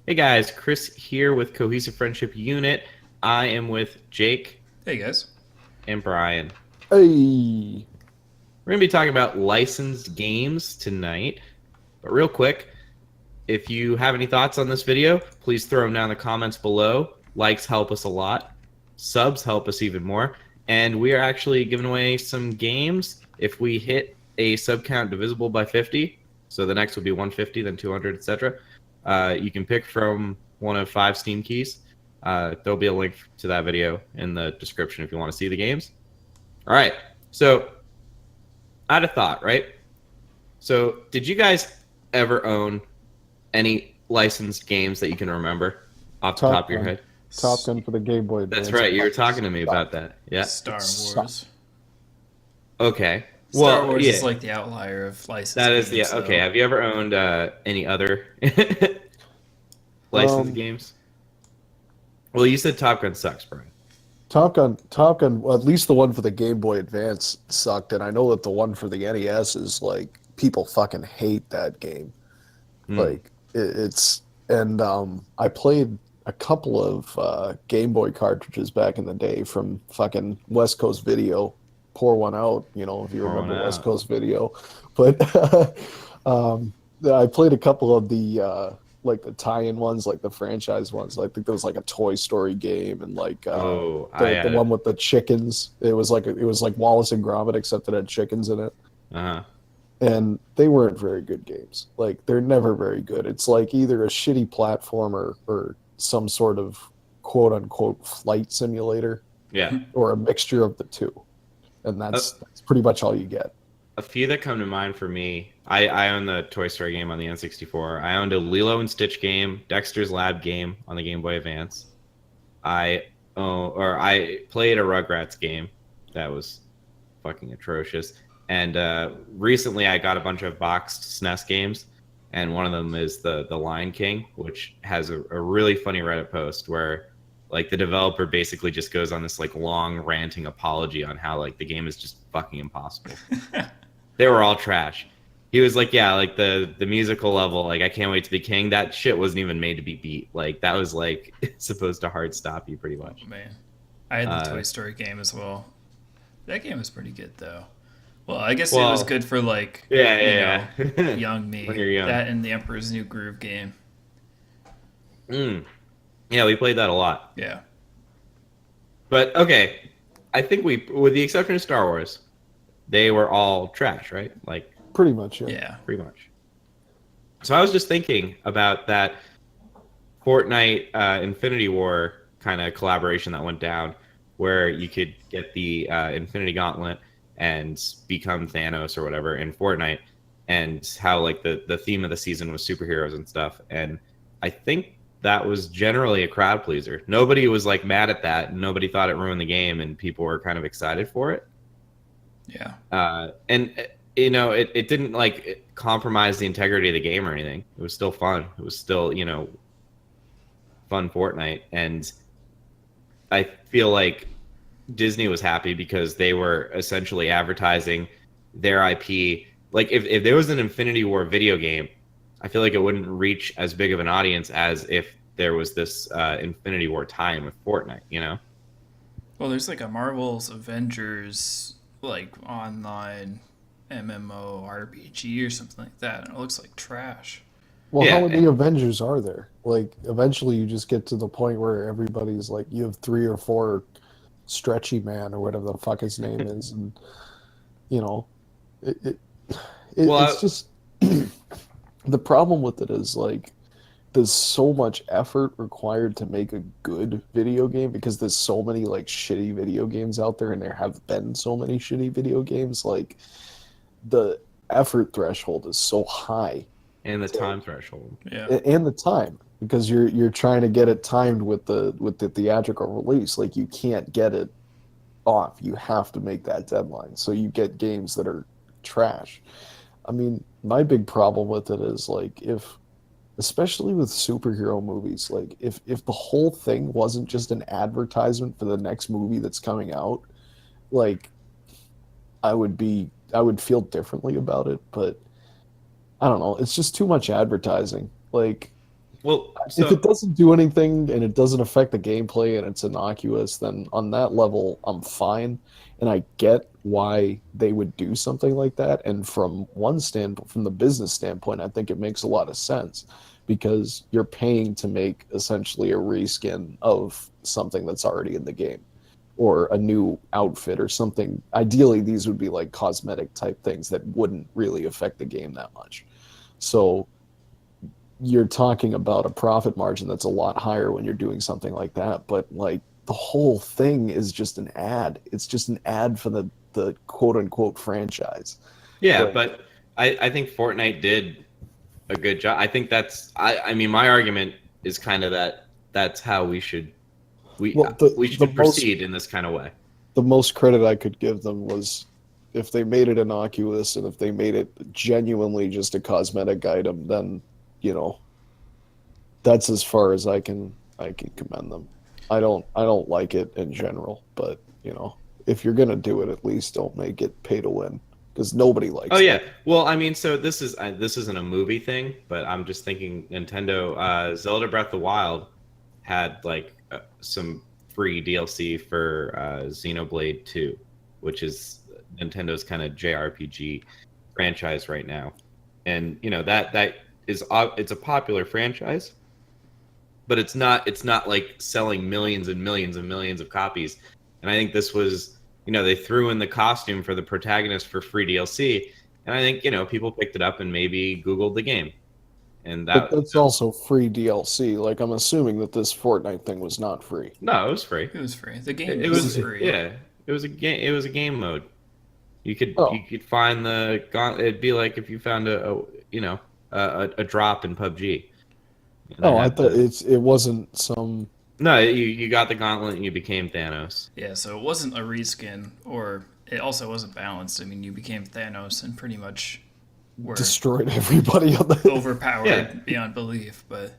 Hey guys, Chris here with Cohesive Friendship Unit. I am with Jake Hey guys. and Brian. Hey, We're going to be talking about licensed games tonight. But real quick, if you have any thoughts on this video, please throw them down in the comments below. Likes help us a lot. Subs help us even more. And we are actually giving away some games if we hit a sub count divisible by 50. So the next will be 150, then 200, etc. You can pick from one of 5 Steam keys. There'll be a link to that video in the description if you want to see the games. All right. So I had a thought, right? So did you guys ever own any licensed games that you can remember off the top of your head? Top Gun for the Game Boy Advance. That's right. You were talking to me about that. Yeah. Star It Wars. Okay. Star Well, Wars yeah. is like the outlier of licensed That is, games, yeah. Okay. though. Have you ever owned any other licensed games? Well, you said Top Gun sucks, Brian. Top Gun. Well, at least the one for the Game Boy Advance sucked, and I know that the one for the NES is like people fucking hate that game. Like it's and I played a couple of Game Boy cartridges back in the day from fucking West Coast Video. Pour one out, if you Pour one remember West out. Coast Video. But I played a couple of the like the tie-in ones, like the franchise ones. I think there was like a Toy Story game and like Oh, I the had one with the chickens. It was like Wallace and Gromit, except it had chickens in it. Uh-huh. And they weren't very good games. Like they're never very good. It's like either a shitty platformer or some sort of quote unquote flight simulator Yeah. or a mixture of the two. And that's pretty much all you get. A few that come to mind for me, I own the Toy Story game on the N64. I owned a Lilo and Stitch game, Dexter's Lab game on the Game Boy Advance. I played a Rugrats game that was fucking atrocious. And recently I got a bunch of boxed SNES games, and one of them is the Lion King, which has a really funny Reddit post where like the developer basically just goes on this like long ranting apology on how like the game is just fucking impossible. They were all trash. He was like, yeah, like the musical level, like I can't wait to be king. That shit wasn't even made to be beat. Like that was like supposed to hard stop you pretty much. Oh, man. I had the Toy Story game as well. That game was pretty good, though. Well, I guess it was good for, like, yeah. young me. When you're young. That and the Emperor's New Groove game. Yeah, we played that a lot. Yeah. But okay, I think with the exception of Star Wars, they were all trash, right? Like Pretty much, yeah. Yeah. pretty much. So I was just thinking about that Fortnite Infinity War kind of collaboration that went down, where you could get the Infinity Gauntlet and become Thanos or whatever in Fortnite, and how like the theme of the season was superheroes and stuff. And I think that was generally a crowd pleaser. Nobody was like mad at that, and nobody thought it ruined the game, and people were kind of excited for it. Yeah. And it didn't like compromise the integrity of the game or anything. It was still fun. It was still fun Fortnite, and I feel like Disney was happy because they were essentially advertising their IP. Like if there was an Infinity War video game, I feel like it wouldn't reach as big of an audience as if there was this Infinity War tie-in with Fortnite. Well, there's like a Marvel's Avengers, like, online MMO RPG or something like that, and it looks like trash. Well, Yeah. how many Avengers are there? Like, eventually you just get to the point where everybody's like, you have 3 or 4 Stretchy Man or whatever the fuck his name is, and you know, it, it, it's just the problem with it is like there's so much effort required to make a good video game because there's so many like shitty video games out there, and there have been so many shitty video games. Like the effort threshold is so high, And the time threshold. Yeah. and the time, because you're trying to get it timed with the theatrical release. Like you can't get it off. You have to make that deadline. So you get games that are trash. I mean, my big problem with it is like especially with superhero movies, like if the whole thing wasn't just an advertisement for the next movie that's coming out, like I would feel differently about it, but I don't know, it's just too much advertising. Like Well, If it so doesn't do anything and it doesn't affect the gameplay and it's innocuous, then on that level, I'm fine. And I get why they would do something like that. And from one standpoint, from the business standpoint, I think it makes a lot of sense because you're paying to make essentially a reskin of something that's already in the game or a new outfit or something. Ideally, these would be like cosmetic type things that wouldn't really affect the game that much. So you're talking about a profit margin that's a lot higher when you're doing something like that. But like the whole thing is just an ad. It's just an ad for the quote unquote franchise. yeah, Like, but I think Fortnite did a good job. I think I mean my argument is kind of that that's how well, we should proceed in this kind of way. the most credit I could give them was if they made it innocuous and if they made it genuinely just a cosmetic item, then you know that's as far as I can commend them. I don't like it in general, but if you're gonna do it, at least don't make it pay to win because nobody Oh likes yeah. that. Well, I mean, so this isn't a movie thing, but I'm just thinking Nintendo Zelda Breath of the Wild had like some free DLC for Xenoblade 2, which is Nintendo's kind of JRPG franchise right now. And that is it's a popular franchise, but it's not like selling millions and millions and millions of copies. And I think this was, they threw in the costume for the protagonist for free DLC, and I think people picked it up and maybe Googled the game, and But that that's also free DLC. Like I'm assuming that this Fortnite thing was not free. no, it was free. It was free. The It, game it is was free. yeah, it was a game. It was a game mode. You Oh, could find the gauntlet. It'd be like if you found a drop in PUBG, and I oh, I had thought the it wasn't some. no. You got the gauntlet and you became Thanos. Yeah, so it wasn't a reskin, or it also wasn't balanced. I mean, you became Thanos and pretty much were Destroyed everybody on the. Yeah, overpowered beyond belief. But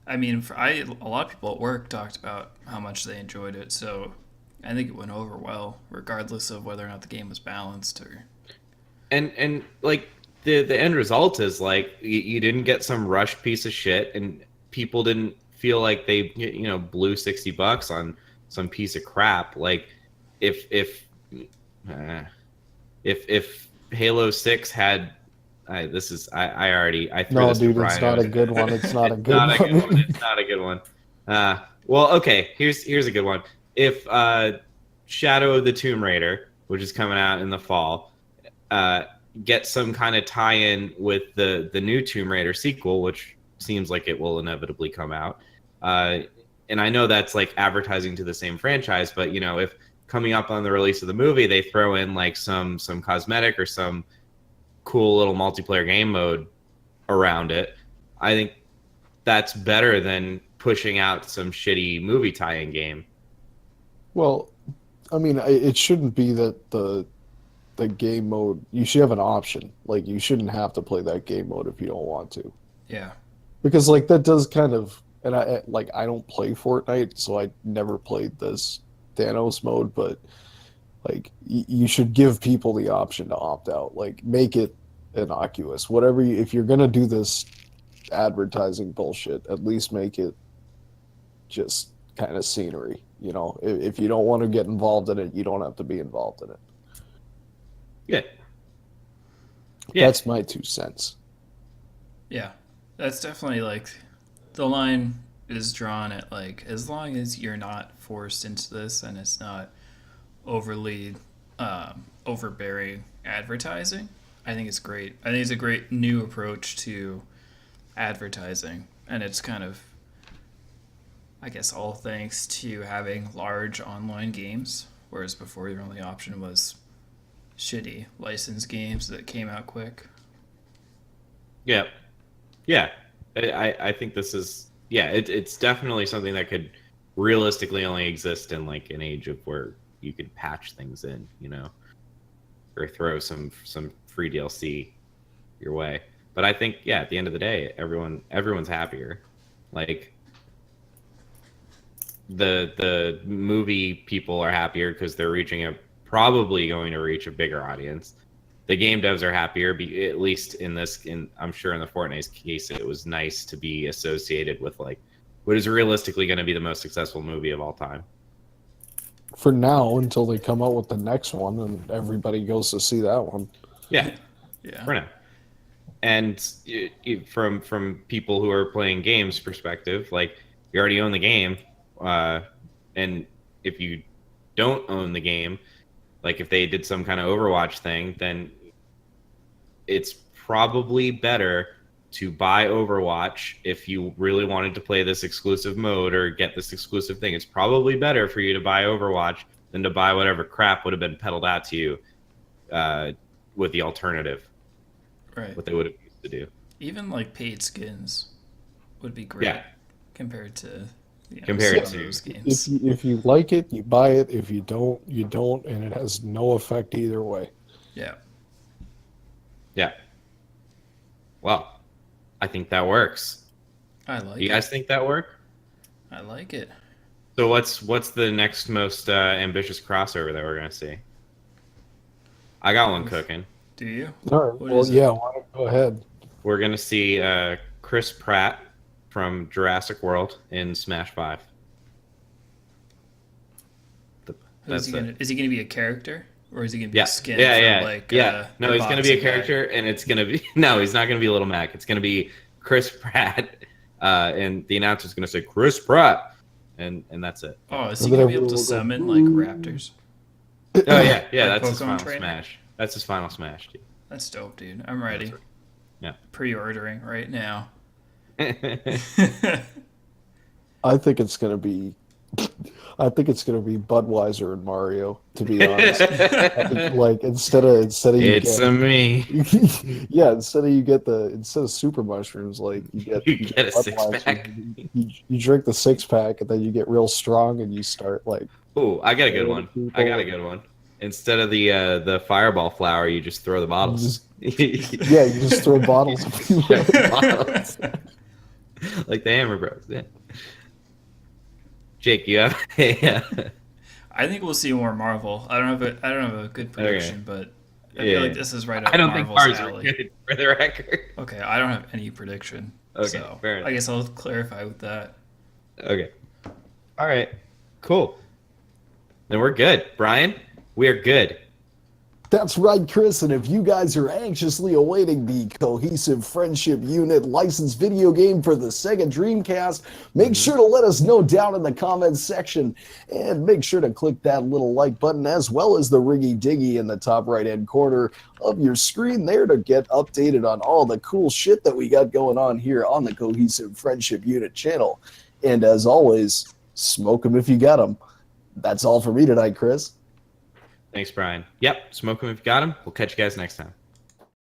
I mean, a lot of people at work talked about how much they enjoyed it, so I think it went over well, regardless of whether or not the game was balanced or. and like the end result is like you didn't get some rushed piece of shit, and people didn't feel like they blew $60 on some piece of crap. Like uh, if Halo 6 had I already I threw No, this to dude, it's Brian. not a good one. It's not a It's good not a good one. one. It's not a good one. Well, okay. Here's a good one. If Shadow of the Tomb Raider, which is coming out in the fall, uh, get some kind of tie-in with the new Tomb Raider sequel, which seems like it will inevitably come out. And I know that's like advertising to the same franchise, but if coming up on the release of the movie, they throw in like some cosmetic or some cool little multiplayer game mode around it, I think that's better than pushing out some shitty movie tie-in game. Well, I mean, it shouldn't be that the game mode. You should have an option. Like you shouldn't have to play that game mode if you don't want to, Yeah. because like that does kind of. And I don't play Fortnite, so I never played this Thanos mode. But like you should give people the option to opt out. Like make it innocuous. Whatever if you're gonna do this advertising bullshit, at least make it just kind of scenery. If you don't want to get involved in it, you don't have to be involved in it. Yeah, yeah, That's my 2 cents. Yeah. That's definitely like the line is drawn at like as long as you're not forced into this and it's not overly overbearing advertising. I think it's great. I think it's a great new approach to advertising, and it's kind of, I guess, all thanks to having large online games, whereas before your only option was shitty licensed games that came out quick. yeah, yeah. I think this is it's definitely something that could realistically only exist in like an age of where you could patch things in, or throw some free DLC your way. But I think at the end of the day, everyone's happier. Like the movie people are happier because they're probably going to reach a bigger audience. the game devs are happier. At least I'm sure in the Fortnite case, it was nice to be associated with like what is realistically going to be the most successful movie of all time. For now, until they come out with the next one and everybody goes to see that one. Yeah, Yeah. for now. And from people who are playing games perspective, like you already own the game, and if you don't own the game, like if they did some kind of Overwatch thing, then it's probably better to buy Overwatch if you really wanted to play this exclusive mode or get this exclusive thing. It's probably better for you to buy Overwatch than to buy whatever crap would have been peddled out to you with the alternative. Right. What they would have used to do. Even like paid skins would be great compared to compared some to of those games. If you like it, you buy it. If you don't, you don't, and it has no effect either way. Yeah. Yeah. Well, I think that works. I like You it. guys think that work? I like it. So what's the next most ambitious crossover that we're gonna see? I got one cooking. Do you? All right. What Well, is it? yeah. Why don't go ahead? We're gonna see Chris Pratt from Jurassic World in Smash 5. Is he gonna be a character or is he gonna be Yeah, a skin? yeah, for, like, yeah. No, he's gonna be a boxing guy? character, and it's gonna be no, he's not gonna be Little Mac. It's gonna be Chris Pratt, and the announcer's gonna say Chris Pratt, and that's it. Oh, is he gonna be able to summon like raptors? Oh yeah, yeah. Like That's his Pokemon final trainer? smash. That's his final smash, dude. That's dope, dude. I'm ready. Yeah. Pre-ordering right now. I think it's gonna be. I think it's gonna be Budweiser and Mario. To be honest, like instead of you It's get, me. yeah, instead of super mushrooms, like you get a Budweiser, 6-pack. You drink the 6-pack, and then you get real strong, and you start like. Ooh, I got a good one. I got a good one. Instead of the fireball flower, you just throw the bottles. Yeah, you just throw bottles. Bottles. Like the Hammer Bros. Yeah. Jake, you have I think we'll see more Marvel. I don't have a good prediction, but I feel like this is right up I don't think Marvel's ours are alley. good for the record. Okay, I don't have any prediction. Okay, So fair enough. I guess I'll clarify with that. Okay. All right. Cool. Then we're good. Brian, we are good. That's right, Chris, and if you guys are anxiously awaiting the Cohesive Friendship Unit licensed video game for the Sega Dreamcast, make sure to let us know down in the comments section, and make sure to click that little like button as well as the ringy diggy in the top right-hand corner of your screen there to get updated on all the cool shit that we got going on here on the Cohesive Friendship Unit channel. And as always, smoke 'em if you got 'em. That's all for me tonight, Chris. Thanks, Brian. Yep. Smoke them if you got them. We'll catch you guys next time.